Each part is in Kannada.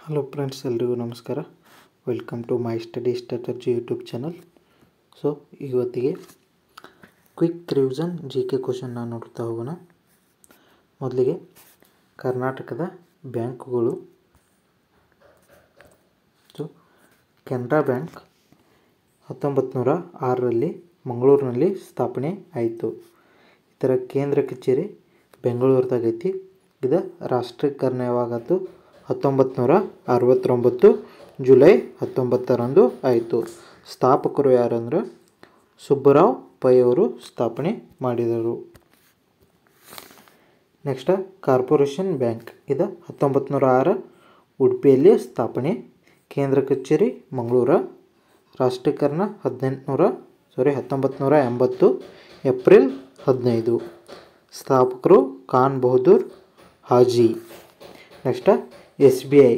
ಹಲೋ ಫ್ರೆಂಡ್ಸ್, ಎಲ್ರಿಗೂ ನಮಸ್ಕಾರ. Welcome to my study strategy YouTube channel. So ಇವತ್ತಿಗೆ ಕ್ವಿಕ್ ರಿವಿಷನ್ GK ಕ್ವಶನ್ನ ನೋಡ್ತಾ ಹೋಗೋಣ. ಮೊದಲಿಗೆ ಕರ್ನಾಟಕದ ಬ್ಯಾಂಕುಗಳು. ಸೊ ಕೆನರಾ ಬ್ಯಾಂಕ್ 1906ರಲ್ಲಿ ಮಂಗಳೂರಿನಲ್ಲಿ ಸ್ಥಾಪನೆ ಆಯಿತು. ಇದರ ಕೇಂದ್ರ ಕಚೇರಿ ಬೆಂಗಳೂರದಾಗೈತಿ. ಇದು ರಾಷ್ಟ್ರೀಕರಣ ಯಾವಾಗಾಯಿತು? 1969 ಜುಲೈ 19ರಂದು ಆಯಿತು. ಸ್ಥಾಪಕರು ಯಾರಂದ್ರೆ ಸುಬ್ಬರಾವ್ ಪೈ ಅವರು ಸ್ಥಾಪನೆ ಮಾಡಿದರು. Next corporation bank. ಇದು 1906 ಉಡುಪಿಯಲ್ಲಿ ಸ್ಥಾಪನೆ. ಕೇಂದ್ರ ಕಚೇರಿ ಮಂಗಳೂರು. ರಾಷ್ಟ್ರೀಕರಣ 1980 ಏಪ್ರಿಲ್ 15. ಸ್ಥಾಪಕರು Khan Bahadur Haji. Next SBI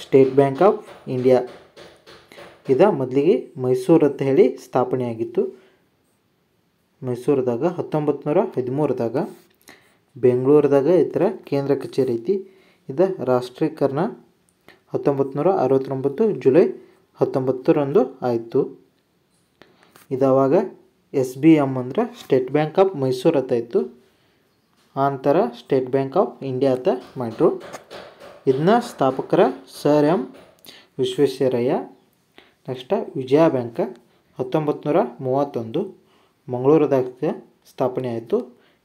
state bank of India. ಇದು ಮೊದಲಿಗೆ ಮೈಸೂರು ಅಂತ ಹೇಳಿ ಸ್ಥಾಪನೆಯಾಗಿತ್ತು. ಮೈಸೂರದಾಗ 1913ದಾಗ. ಬೆಂಗಳೂರದಾಗ ಇದರ ಕೇಂದ್ರ ಕಚೇರಿ ಐತಿ. ಇದು ರಾಷ್ಟ್ರೀಕರಣ 1969 ಜುಲೈ 19ರಂದು ಆಯಿತು. ಇದಾವಾಗ SBM ಅಂದ್ರೆ ಸ್ಟೇಟ್ ಬ್ಯಾಂಕ್ ಆಫ್ ಮೈಸೂರು ಅಂತ ಇತ್ತು. ಆನಂತರ ಸ್ಟೇಟ್ ಬ್ಯಾಂಕ್ ಆಫ್ ಇಂಡಿಯಾ ಅಂತ ಮಾಡಿದ್ರು. ಇದನ್ನ ಸ್ಥಾಪಕರ ಸರ್ ಎಂ ವಿಶ್ವೇಶ್ವರಯ್ಯ. ನೆಕ್ಸ್ಟ್ ವಿಜಯ ಬ್ಯಾಂಕ್ 1931 ಮಂಗಳೂರದಾಗ ಸ್ಥಾಪನೆ ಆಯಿತು.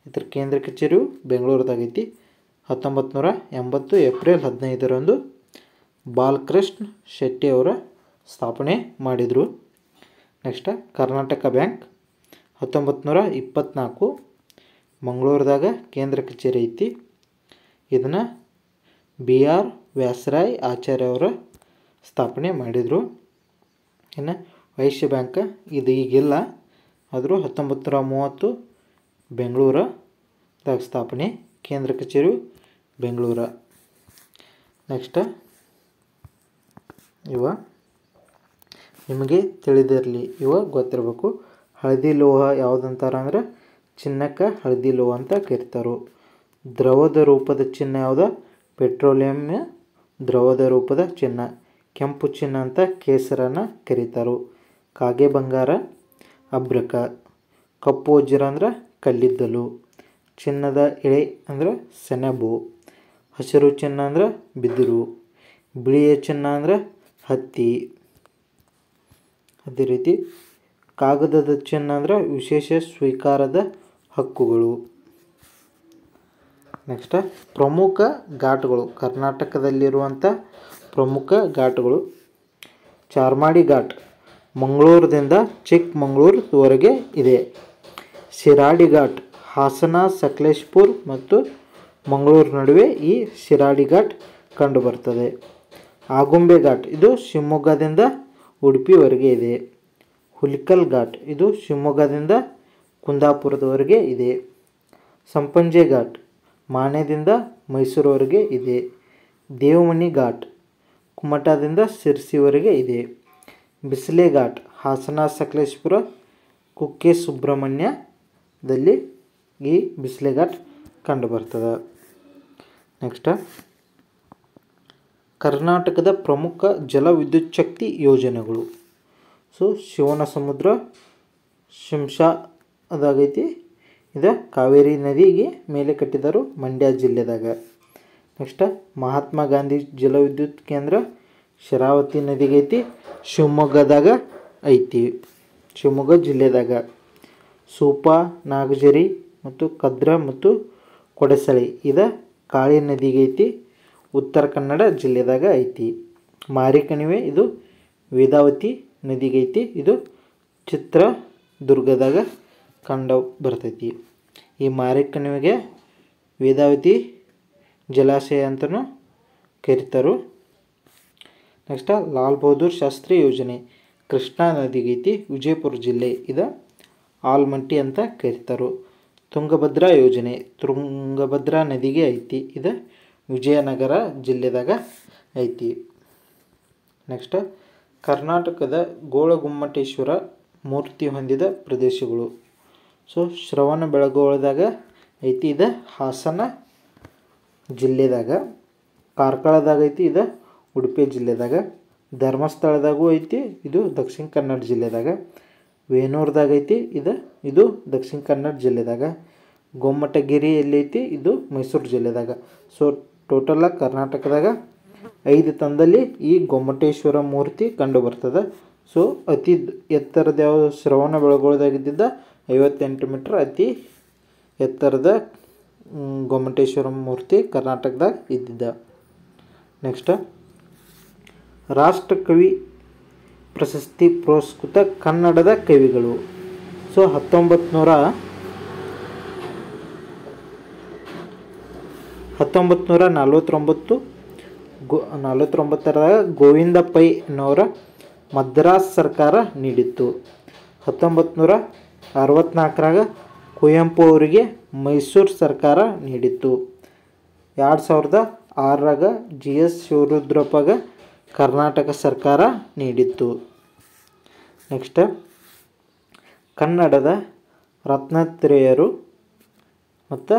ಇದರ ಕೇಂದ್ರ ಕಚೇರಿಯು ಬೆಂಗಳೂರದಾಗೈತಿ. 1980 ಏಪ್ರಿಲ್ 15ರಂದು ಬಾಲಕೃಷ್ಣ ಶೆಟ್ಟಿ ಅವರ ಸ್ಥಾಪನೆ ಮಾಡಿದರು. ನೆಕ್ಸ್ಟ್ ಕರ್ನಾಟಕ ಬ್ಯಾಂಕ್ 1924 ಮಂಗಳೂರದಾಗ ಕೇಂದ್ರ ಕಚೇರಿ ಐತಿ. ಇದನ್ನು BR ವ್ಯಾಸರಾಯ್ ಆಚಾರ್ಯ ಅವರ ಸ್ಥಾಪನೆ ಮಾಡಿದರು. ಇನ್ನು ವೈಶ್ಯ ಬ್ಯಾಂಕ್ ಇದು ಈಗಿಲ್ಲ, ಆದರೂ 1930 ಬೆಂಗಳೂರದಾಗ ಸ್ಥಾಪನೆ. ಕೇಂದ್ರ ಕಚೇರಿ ಬೆಂಗಳೂರು. ನೆಕ್ಸ್ಟ್ ಇವ ನಿಮಗೆ ತಿಳಿದಿರಲಿ, ಇವ ಗೊತ್ತಿರಬೇಕು. ಹಳದಿ ಲೋಹ ಯಾವುದಂತಾರ ಅಂದ್ರೆ ಚಿನ್ನಕ್ಕೆ ಹಳದಿ ಲೋಹ ಅಂತ ಕರೀತಾರೆ. ದ್ರವದ ರೂಪದ ಚಿನ್ನ ಯಾವುದು? ಪೆಟ್ರೋಲಿಯಂ ದ್ರವದ ರೂಪದ ಚಿನ್ನ. ಕೆಂಪು ಚಿನ್ನ ಅಂತ ಕೇಸರನ್ನು ಕರೀತಾರೆ. ಕಾಗೆ ಬಂಗಾರ ಅಭ್ರಕ. ಕಪ್ಪು ವಜ್ರ ಅಂದ್ರೆ ಕಲ್ಲಿದ್ದಲು. ಚಿನ್ನದ ಎಳೆ ಅಂದ್ರೆ ಸೆಣಬು. ಹಸಿರು ಚಿನ್ನ ಅಂದ್ರೆ ಬಿದಿರು. ಬಿಳಿಯ ಚಿನ್ನ ಅಂದ್ರೆ ಹತ್ತಿ. ಅದೇ ರೀತಿ ಕಾಗದದ ಚಿನ್ನ ಅಂದ್ರೆ ವಿಶೇಷ ಸ್ವೀಕಾರದ ಹಕ್ಕುಗಳು. ನೆಕ್ಸ್ಟ್ ಪ್ರಮುಖ ಘಾಟ್ಗಳು. ಕರ್ನಾಟಕದಲ್ಲಿರುವಂಥ ಪ್ರಮುಖ ಘಾಟ್ಗಳು. ಚಾರ್ಮಾಡಿ ಘಾಟ್ ಮಂಗಳೂರಿನಿಂದ ಚಿಕ್ಕಮಗಳೂರುವರೆಗೆ ಇದೆ. ಶಿರಾಡಿ ಘಾಟ್ ಹಾಸನ, ಸಕಲೇಶಪುರ ಮತ್ತು ಮಂಗಳೂರು ನಡುವೆ ಈ ಶಿರಾಡಿ ಘಾಟ್ ಕಂಡುಬರ್ತದೆ. ಆಗುಂಬೆ ಘಾಟ್ ಇದು ಶಿವಮೊಗ್ಗದಿಂದ ಉಡುಪಿವರೆಗೆ ಇದೆ. ಹುಲಿಕಲ್ ಘಾಟ್ ಇದು ಶಿವಮೊಗ್ಗದಿಂದ ಕುಂದಾಪುರದವರೆಗೆ ಇದೆ. ಸಂಪಂಜೆ ಘಾಟ್ ಮಾನ್ಯದಿಂದ ಮೈಸೂರುವರೆಗೆ ಇದೆ. ದೇವಮಣಿ ಘಾಟ್ ಕುಮಟಾದಿಂದ ಶಿರಸಿವರೆಗೆ ಇದೆ. ಬಿಸಿಲೆ ಘಾಟ್ ಹಾಸನ, ಸಕಲೇಶಪುರ, ಕುಕ್ಕೆ ಸುಬ್ರಹ್ಮಣ್ಯದಲ್ಲಿ ಈ ಬಿಸಿಲೆ ಘಾಟ್ ಕಂಡುಬರ್ತದೆ. ನೆಕ್ಸ್ಟ್ ಕರ್ನಾಟಕದ ಪ್ರಮುಖ ಜಲವಿದ್ಯುತ್ ಶಕ್ತಿ ಯೋಜನೆಗಳು. ಸೊ ಶಿವನ ಸಮುದ್ರ ಶಿಂಷಾ ಅದಾಗೈತಿ. ಇದು ಕಾವೇರಿ ನದಿಗೆ ಮೇಲೆ ಕಟ್ಟಿದರು, ಮಂಡ್ಯ ಜಿಲ್ಲೆದಾಗ. ನೆಕ್ಸ್ಟ್ ಮಹಾತ್ಮ ಗಾಂಧಿ ಜಲವಿದ್ಯುತ್ ಕೇಂದ್ರ ಶರಾವತಿ ನದಿಗೈತಿ, ಶಿವಮೊಗ್ಗದಾಗ ಐತಿ, ಶಿವಮೊಗ್ಗ ಜಿಲ್ಲೆದಾಗ. ಸೂಪಾ, ನಾಗಜರಿ ಮತ್ತು ಕದ್ರಾ ಮತ್ತು ಕೊಡಸಳಿ ಇದು ಕಾಳಿ ನದಿಗೈತಿ, ಉತ್ತರ ಕನ್ನಡ ಜಿಲ್ಲೆದಾಗ ಐತಿ. ಮಾರಿಕಣಿವೆ ಇದು ವೇದಾವತಿ ನದಿಗೈತಿ, ಇದು ಚಿತ್ರದುರ್ಗದಾಗ ಕಂಡು ಬರ್ತೈತಿ. ಈ ಮಾರಿಕಣಿವೆಗೆ ವೇದಾವತಿ ಜಲಾಶಯ ಅಂತಲೂ ಕರೀತಾರೆ. ನೆಕ್ಸ್ಟ್ ಲಾಲ್ ಬಹದ್ದೂರ್ ಶಾಸ್ತ್ರಿ ಯೋಜನೆ ಕೃಷ್ಣಾ ನದಿಗೈತಿ, ವಿಜಯಪುರ ಜಿಲ್ಲೆ. ಇದು ಆಲ್ಮಟ್ಟಿ ಅಂತ ಕರೀತಾರೆ. ತುಂಗಭದ್ರಾ ಯೋಜನೆ ತುಂಗಭದ್ರಾ ನದಿಗೆ ಐತಿ, ಇದು ವಿಜಯನಗರ ಜಿಲ್ಲೆದಾಗ ಐತಿ. ನೆಕ್ಸ್ಟ್ ಕರ್ನಾಟಕದ ಗೋಳಗುಮ್ಮಟೇಶ್ವರ ಮೂರ್ತಿ ಹೊಂದಿದ ಪ್ರದೇಶಗಳು. ಸೊ ಶ್ರವಣ ಬೆಳಗೊಳದಾಗ ಐತಿ, ಇದು ಹಾಸನ ಜಿಲ್ಲೆದಾಗ. ಕಾರ್ಕಳದಾಗ ಐತಿ, ಇದು ಉಡುಪಿ ಜಿಲ್ಲೆದಾಗ. ಧರ್ಮಸ್ಥಳದಾಗೂ ಐತಿ, ಇದು ದಕ್ಷಿಣ ಕನ್ನಡ ಜಿಲ್ಲೆದಾಗ. ವೇಣೂರ್ದಾಗ ಐತಿ, ಇದು ದಕ್ಷಿಣ ಕನ್ನಡ ಜಿಲ್ಲೆದಾಗ. ಗೊಮ್ಮಟಗಿರಿ ಎಲ್ಲೈತಿ, ಇದು ಮೈಸೂರು ಜಿಲ್ಲೆದಾಗ. ಸೊ ಟೋಟಲಾಗಿ ಕರ್ನಾಟಕದಾಗ 5 ತಂದಲ್ಲಿ ಈ ಗೊಮ್ಮಟೇಶ್ವರ ಮೂರ್ತಿ ಕಂಡು ಬರ್ತದೆ. ಸೊ ಅತಿ ಎತ್ತರದ ಯಾವ ಶ್ರವಣ ಬೆಳಗೊಳದಾಗಿದ್ದ 58 ಮೀಟ್ರ್ ಅತಿ ಎತ್ತರದ ಗೊಮ್ಮಟೇಶ್ವರ ಮೂರ್ತಿ ಕರ್ನಾಟಕದಾಗ ಇದ್ದಿದ್ದ. ನೆಕ್ಸ್ಟ್, ರಾಷ್ಟ್ರಕವಿ ಪ್ರಶಸ್ತಿ ಪುರಸ್ಕೃತ ಕನ್ನಡದ ಕವಿಗಳು. ಸೊ 1949ರಾಗ ಗೋವಿಂದ ಪೈ ಅನ್ನೋರ ಮದ್ರಾಸ್ ಸರ್ಕಾರ ನೀಡಿತ್ತು. 1964ರಾಗ ಕುವೆಂಪು ಅವರಿಗೆ ಮೈಸೂರು ಸರ್ಕಾರ ನೀಡಿತ್ತು. 2006ರಾಗ GS ಶಿವರುದ್ರಪ್ಪಗೆ ಕರ್ನಾಟಕ ಸರ್ಕಾರ ನೀಡಿತ್ತು. ನೆಕ್ಸ್ಟ್, ಕನ್ನಡದ ರತ್ನತ್ರಯರು ಮತ್ತು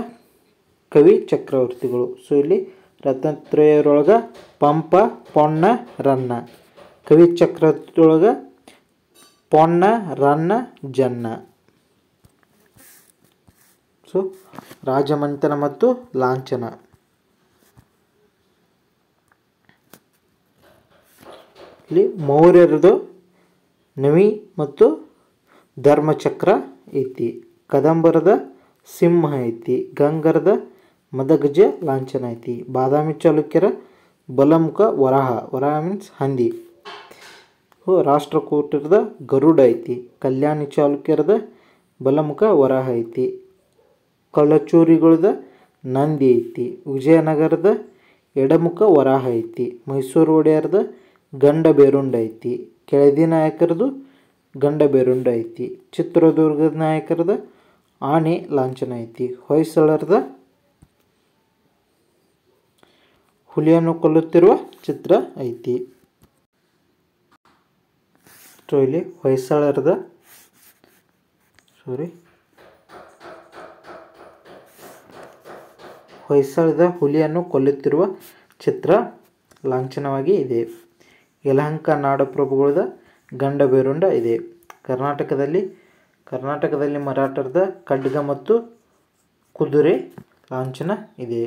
ಕವಿ ಚಕ್ರವರ್ತಿಗಳು. ಸೊ ಇಲ್ಲಿ ರತ್ನತ್ರಯರೊಳಗೆ ಪಂಪ, ಪೊನ್ನ, ರನ್ನ. ಕವಿ ಚಕ್ರವರ್ತಿಯೊಳಗೆ ಪೊನ್ನ, ರನ್ನ, ಜನ್ನ. ಸೊ ರಾಜಮನೆತನ ಮತ್ತು ಲಾಂಛನ. ಇಲ್ಲಿ ಮೌರ್ಯರದು ನವಿ ಮತ್ತು ಧರ್ಮಚಕ್ರ ಐತಿ. ಕದಂಬರದ ಸಿಂಹ ಐತಿ. ಗಂಗರದ ಮದಗಜ ಲಾಂಛನ ಐತಿ. ಬಾದಾಮಿ ಚಾಲುಕ್ಯರ ಬಲಮುಖ ವರಾಹ. ವರಾಹ ಮೀನ್ಸ್ ಹಂದಿ. ರಾಷ್ಟ್ರಕೂಟರದ ಗರುಡ ಐತಿ. ಕಲ್ಯಾಣಿ ಚಾಲುಕ್ಯರದ ಬಲಮುಖ ವರಾಹ ಐತಿ. ಕಳಚೂರಿಗಳದ ನಂದಿ ಐತಿ. ವಿಜಯನಗರದ ಎಡಮುಖ ವರಾಹ ಐತಿ. ಮೈಸೂರು ಒಡೆಯರದ ಗಂಡ ಬೇರುಂಡ ಐತಿ. ಕೆಳದಿ ನಾಯಕರದು ಗಂಡ ಬೇರುಂಡ ಐತಿ. ಚಿತ್ರದುರ್ಗದ ನಾಯಕರದ ಆನೆ ಲಾಂಛನ ಐತಿ. ಹೊಯ್ಸಳರದ ಹುಲಿಯನ್ನು ಕೊಲ್ಲುತ್ತಿರುವ ಚಿತ್ರ ಐತಿ. ಸೊ ಇಲ್ಲಿ ಹೊಯ್ಸಳದ ಹುಲಿಯನ್ನು ಕೊಲ್ಲುತ್ತಿರುವ ಚಿತ್ರ ಲಾಂಛನವಾಗಿ ಇದೆ. ಯಲಹಂಕ ನಾಡಪ್ರಭುಗಳದ ಗಂಡ ಬೇರುಂಡ ಇದೆ. ಕರ್ನಾಟಕದಲ್ಲಿ ಮರಾಠರದ ಖಡ್ಗ ಮತ್ತು ಕುದುರೆ ಲಾಂಛನ ಇದೆ.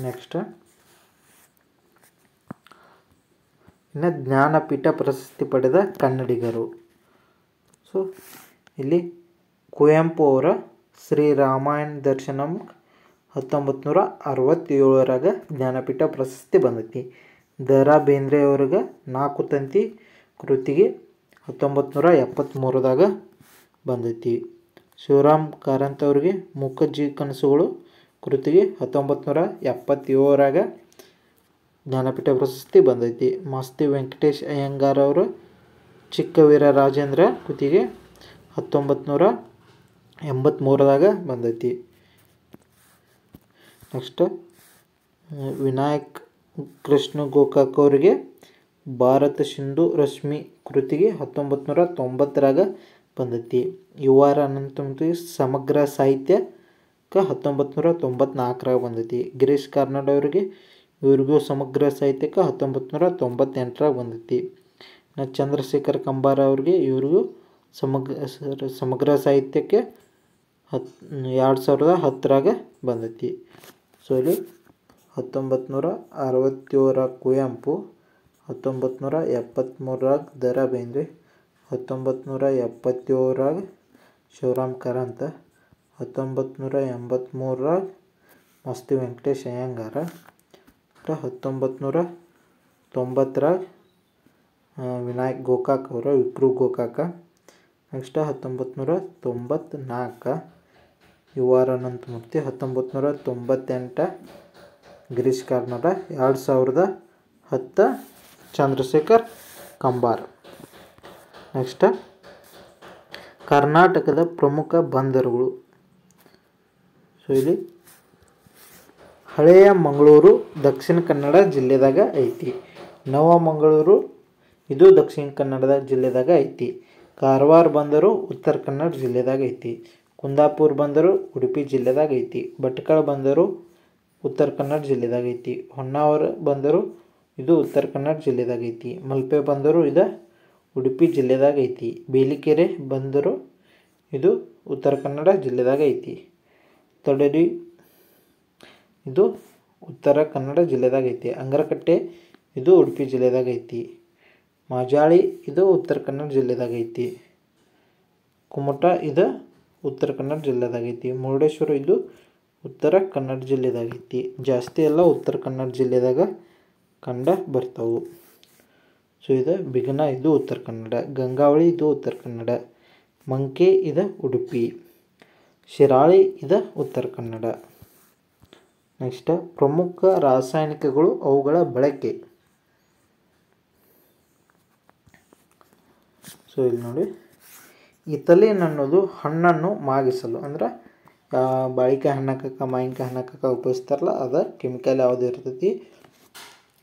ನೆಕ್ಸ್ಟ್, ಇನ್ನು ಜ್ಞಾನಪೀಠ ಪ್ರಶಸ್ತಿ ಪಡೆದ ಕನ್ನಡಿಗರು. ಸೊ ಇಲ್ಲಿ ಕುವೆಂಪು ಅವರ ಶ್ರೀ ರಾಮಾಯಣ ದರ್ಶನಂ 1967ರಾಗ ಜ್ಞಾನಪೀಠ ಪ್ರಶಸ್ತಿ ಬಂದೈತಿ. ದ.ರಾ ಬೇಂದ್ರೆ ಅವ್ರಿಗೆ 4 ತಂತಿ ಕೃತಿಗೆ 1973ದಾಗ ಬಂದೈತಿ. ಶಿವರಾಮ್ ಕಾರಂತ ಅವ್ರಿಗೆ ಮೂಕಜ್ಜಿ ಕನಸುಗಳು ಕೃತಿಗೆ 1977ರಾಗ ಜ್ಞಾನಪೀಠ ಪ್ರಶಸ್ತಿ ಬಂದೈತಿ. ಮಾಸ್ತಿ ವೆಂಕಟೇಶ್ ಅಯ್ಯಂಗಾರ್ ಅವರ ಚಿಕ್ಕವೀರ ರಾಜೇಂದ್ರ ಕೃತಿಗೆ 1983ದಾಗ ಬಂದೈತಿ. ನೆಕ್ಸ್ಟ್, ವಿನಾಯಕ್ ಕೃಷ್ಣ ಗೋಕಾಕ್ ಅವರಿಗೆ ಭಾರತ ಸಿಂಧು ರಶ್ಮಿ ಕೃತಿಗೆ 1990ರಾಗ ಬಂದೈತಿ. ಯು ಆರ್ ಅನಂತಮೂರ್ತಿ ಸಮಗ್ರ ಸಾಹಿತ್ಯಕ್ಕೆ 1994ರಾಗ ಬಂದೈತಿ. ಗಿರೀಶ್ ಕಾರ್ನಾಡ್ ಅವರಿಗೆ ಇವ್ರಿಗೂ ಸಮಗ್ರ ಸಾಹಿತ್ಯಕ್ಕೆ 1998ರಾಗ ಬಂದೈತಿ. ಚಂದ್ರಶೇಖರ್ ಕಂಬಾರ ಅವ್ರಿಗೆ ಇವ್ರಿಗೂ ಸಮಗ್ರ ಸಾಹಿತ್ಯಕ್ಕೆ 2010ರಾಗ ಬಂದೈತಿ. ಸೊ ಇಲ್ಲಿ 1967ರಾಗ ಕುವೆಂಪು, 1973ರಾಗ ದ.ರಾ ಬೇಂದ್ರೆ, 1977ರಾಗ ಶಿವರಾಮ್ ಕಾರಂತ, 1983ರಾಗ ಮಾಸ್ತಿ ವೆಂಕಟೇಶ್ ಅಯ್ಯಂಗಾರ, 1990ರಾಗ ವಿನಾಯಕ್ ಗೋಕಾಕ್ ಅವರ Vikru Gokak. Next 1994 U R Ananthamurthy, 1998 Girish Karnad, 2010 Chandrashekhar Kambar. Next, ಕರ್ನಾಟಕದ ಪ್ರಮುಖ ಬಂದರುಗಳು. ಸೊ ಇಲ್ಲಿ ಹಳೆಯ ಮಂಗಳೂರು ದಕ್ಷಿಣ ಕನ್ನಡ ಜಿಲ್ಲೆದಾಗ ಐತಿ. ನವಮಂಗಳೂರು ಇದು ದಕ್ಷಿಣ ಕನ್ನಡ ಜಿಲ್ಲೆದಾಗ ಐತಿ. ಕಾರವಾರ ಬಂದರು ಉತ್ತರ ಕನ್ನಡ ಜಿಲ್ಲೆದಾಗ ಐತಿ. ಕುಂದಾಪುರ ಬಂದರು ಉಡುಪಿ ಜಿಲ್ಲೆದಾಗ ಐತಿ. ಭಟ್ಕಳ ಬಂದರು ಉತ್ತರ ಕನ್ನಡ ಜಿಲ್ಲೆದಾಗ ಐತಿ. ಹೊನ್ನಾವರ ಬಂದರು ಇದು ಉತ್ತರ ಕನ್ನಡ ಜಿಲ್ಲೆದಾಗ ಐತಿ. ಮಲ್ಪೆ ಬಂದರು ಇದು ಉಡುಪಿ ಜಿಲ್ಲೆದಾಗ ಐತಿ. ಬೇಲಿಕೆರೆ ಬಂದರು ಇದು ಉತ್ತರ ಕನ್ನಡ ಜಿಲ್ಲೆದಾಗ ಐತಿ. ತಡರಿ ಇದು ಉತ್ತರ ಕನ್ನಡ ಜಿಲ್ಲೆದಾಗ ಐತಿ. ಅಂಗರಕಟ್ಟೆ ಇದು ಉಡುಪಿ ಜಿಲ್ಲೆದಾಗ ಐತಿ. ಮಾಜಾಳಿ ಇದು ಉತ್ತರ ಕನ್ನಡ ಜಿಲ್ಲೆದಾಗ ಐತಿ. ಕುಮಟ ಇದು ಉತ್ತರ ಕನ್ನಡ ಜಿಲ್ಲೆದಾಗ ಐತಿ. ಮುರುಡೇಶ್ವರ ಇದು ಉತ್ತರ ಕನ್ನಡ ಜಿಲ್ಲೆದಾಗ ಐತಿ. ಜಾಸ್ತಿ ಎಲ್ಲ ಉತ್ತರ ಕನ್ನಡ ಜಿಲ್ಲೆದಾಗ ಕಂಡು ಬರ್ತಾವೆ. ಸೊ ಇದು ಬಿಗನ ಇದು ಉತ್ತರ ಕನ್ನಡ. ಗಂಗಾವಳಿ ಇದು ಉತ್ತರ ಕನ್ನಡ. ಮಂಕೆ ಇದು ಉಡುಪಿ. ಶಿರಾಳಿ ಇದು ಉತ್ತರ ಕನ್ನಡ. ನೆಕ್ಸ್ಟ್ ಪ್ರಮುಖ ರಾಸಾಯನಿಕಗಳು ಅವುಗಳ ಬಳಕೆ. ಸೊ ಇಲ್ಲಿ ನೋಡಿ, ಇಥಿಲಿನ್ ಅನ್ನೋದು ಹಣ್ಣನ್ನು ಮಾಗಿಸಲು ಅಂದ್ರೆ ಬಾಳಿಕಾಯಿ ಹಣ್ಣು ಹಾಕಕ್ಕೆ ಮಾವಿನಕಾಯಿ ಹಣ್ಣು ಹಾಕಕ್ಕೆ ಉಪಯೋಗಿಸ್ತಾರಲ್ಲ ಅದು ಕೆಮಿಕಲ್ ಯಾವುದು ಇರ್ತೈತಿ,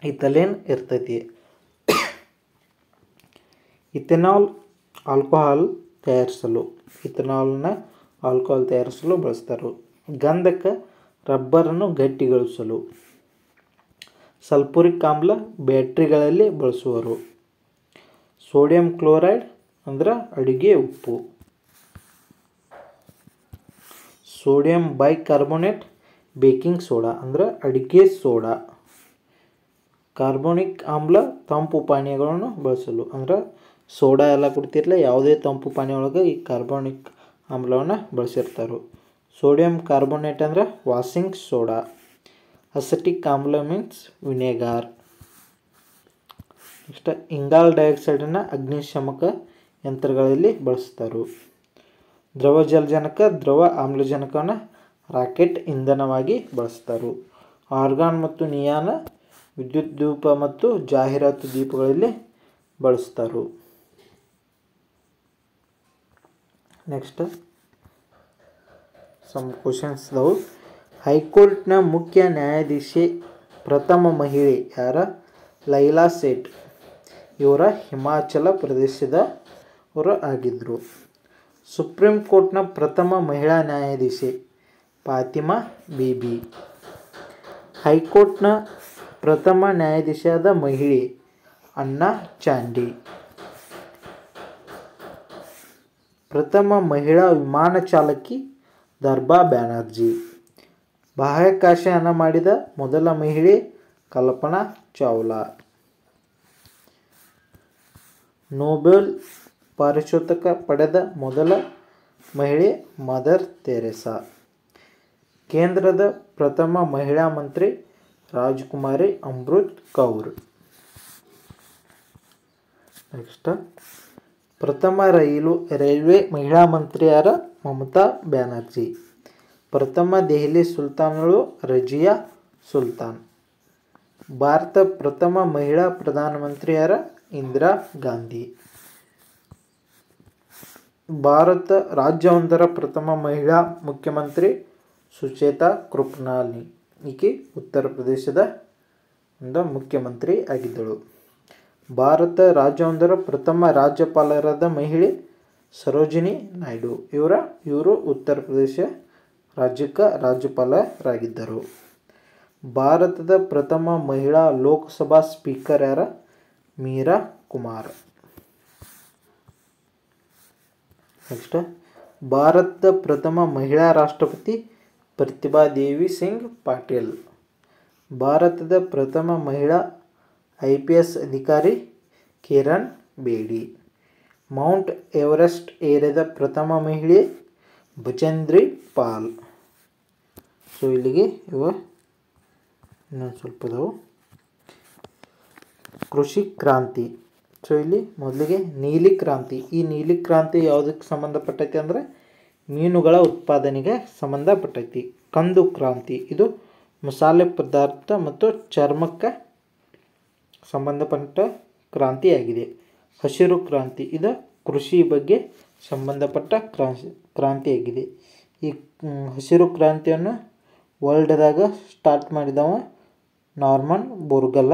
ಇಥಿಲಿನ್ ಇರ್ತೈತಿ. ಇಥೆನಾಲ್ ಆಲ್ಕೋಹಾಲ್ ತಯಾರಿಸಲು, ಇಥೆನಾಲ್ನ ಆಲ್ಕೋಹಾಲ್ ತಯಾರಿಸಲು ಬಳಸ್ತಾರೆ. ಗಂಧಕ ರಬ್ಬರನ್ನು ಗಟ್ಟಿಗೊಳಿಸಲು. ಸಲ್ಫ್ಯೂರಿಕ್ ಆಮ್ಲ ಬ್ಯಾಟ್ರಿಗಳಲ್ಲಿ ಬಳಸುವರು. ಸೋಡಿಯಂ ಕ್ಲೋರೈಡ್ ಅಂದ್ರೆ ಅಡುಗೆ ಉಪ್ಪು. ಸೋಡಿಯಂ ಬೈಕಾರ್ಬೋನೇಟ್ ಬೇಕಿಂಗ್ ಸೋಡಾ ಅಂದ್ರೆ ಅಡುಗೆ ಸೋಡಾ. ಕಾರ್ಬೋನಿಕ್ ಆಮ್ಲ ತಂಪು ಪಾನೀಯಗಳನ್ನು ಬಳಸಲು ಅಂದ್ರೆ ಸೋಡಾ ಎಲ್ಲ ಕುಡ್ತಿರಲ್ಲ, ಯಾವುದೇ ತಂಪು ಪಾನೀಯ ಒಳಗೆ ಈ ಕಾರ್ಬೋನಿಕ್ ಆಮ್ಲವನ್ನು ಬಳಸಿರ್ತಾರೆ. ಸೋಡಿಯಂ ಕಾರ್ಬೋನೇಟ್ ಅಂದರೆ ವಾಷಿಂಗ್ ಸೋಡಾ. ಅಸೆಟಿಕ್ ಆಮ್ಲ ಮೀನ್ಸ್ ವಿನೆಗಾರ್. ನೆಕ್ಸ್ಟ್ ಇಂಗಾಲ ಡೈಆಕ್ಸೈಡನ್ನು ಅಗ್ನಿಶಾಮಕ ಯಂತ್ರಗಳಲ್ಲಿ ಬಳಸ್ತಾರೆ. ದ್ರವ ಜಲಜನಕ ದ್ರವ ಆಮ್ಲಜನಕವನ್ನು ರಾಕೆಟ್ ಇಂಧನವಾಗಿ ಬಳಸ್ತಾರೆ. ಆರ್ಗಾನ್ ಮತ್ತು ನಿಯಾನ ವಿದ್ಯುತ್ ದೀಪ ಮತ್ತು ಜಾಹೀರಾತು ದೀಪಗಳಲ್ಲಿ ಬಳಸ್ತಾರೆ. ನೆಕ್ಸ್ಟ್ ಸಮ್ ಕ್ವಶನ್ಸ್ ಅದಾವು. ಹೈಕೋರ್ಟ್ನ ಮುಖ್ಯ ನ್ಯಾಯಾಧೀಶೆ ಪ್ರಥಮ ಮಹಿಳೆ ಯಾರ? ಲೈಲಾ ಸೇಠ್. ಇವರ ಹಿಮಾಚಲ ಪ್ರದೇಶದವರು ಆಗಿದ್ದರು. ಸುಪ್ರೀಂ ಕೋರ್ಟ್ನ ಪ್ರಥಮ ಮಹಿಳಾ ನ್ಯಾಯಾಧೀಶೆ ಫಾತಿಮಾ ಬೀಬಿ. ಹೈಕೋರ್ಟ್ನ ಪ್ರಥಮ ನ್ಯಾಯಾಧೀಶೆಯಾದ ಮಹಿಳೆ ಅನ್ನಾ ಚಾಂಡಿ. ಪ್ರಥಮ ಮಹಿಳಾ ವಿಮಾನ ಚಾಲಕಿ ದರ್ಬಾ ಬ್ಯಾನರ್ಜಿ. ಬಾಹ್ಯಾಕಾಶಯಾನ ಮಾಡಿದ ಮೊದಲ ಮಹಿಳೆ ಕಲ್ಪನಾ ಚಾವ್ಲಾ. ನೊಬೆಲ್ ಪಾರಿತೋಷಿಕ ಪಡೆದ ಮೊದಲ ಮಹಿಳೆ ಮದರ್ ತೆರೇಸಾ. ಕೇಂದ್ರದ ಪ್ರಥಮ ಮಹಿಳಾ ಮಂತ್ರಿ ರಾಜಕುಮಾರಿ ಅಮೃತ್ ಕೌರ್. ನೆಕ್ಸ್ಟ್ ಪ್ರಥಮ ರೈಲ್ವೆ ಮಹಿಳಾ ಮಂತ್ರಿಯಾರ? ಮಮತಾ ಬ್ಯಾನರ್ಜಿ. ಪ್ರಥಮ ದೆಹಲಿ ಸುಲ್ತಾನಳು ರಜಿಯಾ ಸುಲ್ತಾನ್. ಭಾರತ ಪ್ರಥಮ ಮಹಿಳಾ ಪ್ರಧಾನಮಂತ್ರಿಯಾರ? ಇಂದಿರಾ ಗಾಂಧಿ. ಭಾರತ ರಾಜ್ಯವೊಂದರ ಪ್ರಥಮ ಮಹಿಳಾ ಮುಖ್ಯಮಂತ್ರಿ ಸುಚೇತಾ ಕೃಪಲಾನಿ. ಈಕೆ ಉತ್ತರ ಪ್ರದೇಶದ ಮುಖ್ಯಮಂತ್ರಿ ಆಗಿದ್ದಳು. ಭಾರತ ರಾಜ್ಯವೊಂದರ ಪ್ರಥಮ ರಾಜ್ಯಪಾಲರಾದ ಮಹಿಳೆ ಸರೋಜಿನಿ ನಾಯ್ಡು. ಇವರು ಉತ್ತರ ಪ್ರದೇಶ ರಾಜ್ಯಕ್ಕೆ ರಾಜ್ಯಪಾಲರಾಗಿದ್ದರು. ಭಾರತದ ಪ್ರಥಮ ಮಹಿಳಾ ಲೋಕಸಭಾ ಸ್ಪೀಕರ್ ಯಾರ? ಮೀರಾ ಕುಮಾರ್. ನೆಕ್ಸ್ಟ್ ಭಾರತದ ಪ್ರಥಮ ಮಹಿಳಾ ರಾಷ್ಟ್ರಪತಿ ಪ್ರತಿಭಾ ದೇವಿ ಸಿಂಗ್ ಪಾಟೀಲ್. ಭಾರತದ ಪ್ರಥಮ ಮಹಿಳಾ IPS ಅಧಿಕಾರಿ ಕಿರಣ್ ಬೇಡಿ. ಮೌಂಟ್ ಎವರೆಸ್ಟ್ ಏರಿದ ಪ್ರಥಮ ಮಹಿಳೆ ಬಚೇಂದ್ರಿ ಪಾಲ್. ಸೊ ಇಲ್ಲಿಗೆ ಇನ್ನೊಂದು ಸ್ವಲ್ಪ ಅದಾವು. ಕೃಷಿ ಕ್ರಾಂತಿ. ಸೊ ಇಲ್ಲಿ ಮೊದಲಿಗೆ ನೀಲಿ ಕ್ರಾಂತಿ. ಈ ನೀಲಿ ಕ್ರಾಂತಿ ಯಾವುದಕ್ಕೆ ಸಂಬಂಧಪಟ್ಟೈತಿ ಅಂದರೆ ಮೀನುಗಳ ಉತ್ಪಾದನೆಗೆ ಸಂಬಂಧಪಟ್ಟೈತಿ. ಕಂದು ಕ್ರಾಂತಿ ಇದು ಮಸಾಲೆ ಪದಾರ್ಥ ಮತ್ತು ಚರ್ಮಕ್ಕೆ ಸಂಬಂಧಪಟ್ಟ ಕ್ರಾಂತಿಯಾಗಿದೆ. ಹಸಿರು ಕ್ರಾಂತಿ ಇದು ಕೃಷಿ ಬಗ್ಗೆ ಸಂಬಂಧಪಟ್ಟ ಕ್ರಾಂತಿಯಾಗಿದೆ. ಈ ಹಸಿರು ಕ್ರಾಂತಿಯನ್ನು ವರ್ಲ್ಡ್ದಾಗ ಸ್ಟಾರ್ಟ್ ಮಾಡಿದವ ನಾರ್ಮನ್ ಬೋರ್ಗಲ್ಲ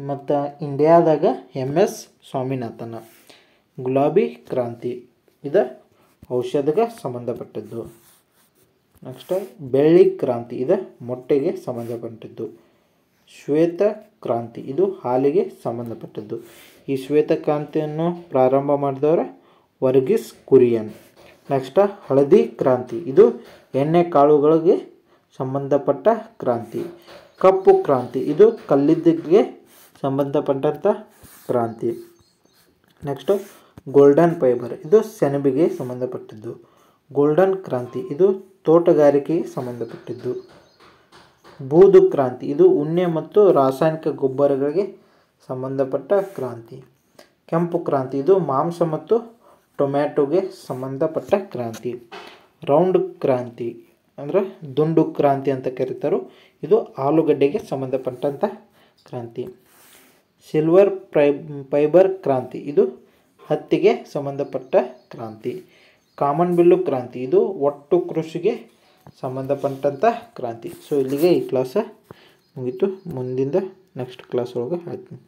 ಮತ್ತು ಇಂಡಿಯಾದಾಗ MS ಸ್ವಾಮಿನಾಥನ್. ಗುಲಾಬಿ ಕ್ರಾಂತಿ ಇದು ಔಷಧಿಗೆ ಸಂಬಂಧಪಟ್ಟದ್ದು. ನೆಕ್ಸ್ಟ್ ಬೆಳ್ಳಿ ಕ್ರಾಂತಿ ಇದು ಮೊಟ್ಟೆಗೆ ಸಂಬಂಧಪಟ್ಟಿದ್ದು. ಶ್ವೇತ ಕ್ರಾಂತಿ ಇದು ಹಾಲಿಗೆ ಸಂಬಂಧಪಟ್ಟದ್ದು. ಈ ಶ್ವೇತ ಕ್ರಾಂತಿಯನ್ನು ಪ್ರಾರಂಭ ಮಾಡಿದವರು ವರ್ಗೀಸ್ ಕುರಿಯನ್. ನೆಕ್ಸ್ಟ್ ಹಳದಿ ಕ್ರಾಂತಿ ಇದು ಎಣ್ಣೆ ಕಾಳುಗಳಿಗೆ ಸಂಬಂಧಪಟ್ಟ ಕ್ರಾಂತಿ. ಕಪ್ಪು ಕ್ರಾಂತಿ ಇದು ಕಲ್ಲಿದ್ದಲಿಗೆ ಸಂಬಂಧಪಟ್ಟಂಥ ಕ್ರಾಂತಿ. ನೆಕ್ಸ್ಟ್ ಗೋಲ್ಡನ್ ಫೈಬರ್ ಇದು ಸೆಣಬಿಗೆ ಸಂಬಂಧಪಟ್ಟಿದ್ದು. ಗೋಲ್ಡನ್ ಕ್ರಾಂತಿ ಇದು ತೋಟಗಾರಿಕೆಗೆ ಸಂಬಂಧಪಟ್ಟಿದ್ದು. ಬೂದು ಕ್ರಾಂತಿ ಇದು ಉಣ್ಣೆ ಮತ್ತು ರಾಸಾಯನಿಕ ಗೊಬ್ಬರಗಳಿಗೆ ಸಂಬಂಧಪಟ್ಟ ಕ್ರಾಂತಿ. ಕೆಂಪು ಕ್ರಾಂತಿ ಇದು ಮಾಂಸ ಮತ್ತು ಟೊಮ್ಯಾಟೊಗೆ ಸಂಬಂಧಪಟ್ಟ ಕ್ರಾಂತಿ. ರೌಂಡ್ ಕ್ರಾಂತಿ ಅಂದರೆ ದುಂಡು ಕ್ರಾಂತಿ ಅಂತ ಕರೀತಾರೆ, ಇದು ಆಲೂಗಡ್ಡೆಗೆ ಸಂಬಂಧಪಟ್ಟಂಥ ಕ್ರಾಂತಿ. ಸಿಲ್ವರ್ ಫೈಬರ್ ಕ್ರಾಂತಿ ಇದು ಹತ್ತಿಗೆ ಸಂಬಂಧಪಟ್ಟ ಕ್ರಾಂತಿ. ಕಾಮನ್ ಬಿಲ್ಲು ಕ್ರಾಂತಿ ಇದು ಒಟ್ಟು ಕೃಷಿಗೆ ಸಂಬಂಧಪಟ್ಟಂಥ ಕ್ರಾಂತಿ. ಸೊ ಇಲ್ಲಿಗೆ ಈ ಕ್ಲಾಸ ಮುಗೀತು. ಮುಂದಿಂದ ನೆಕ್ಸ್ಟ್ ಕ್ಲಾಸ್ ಒಳಗೆ ಹೇಳ್ತೀನಿ.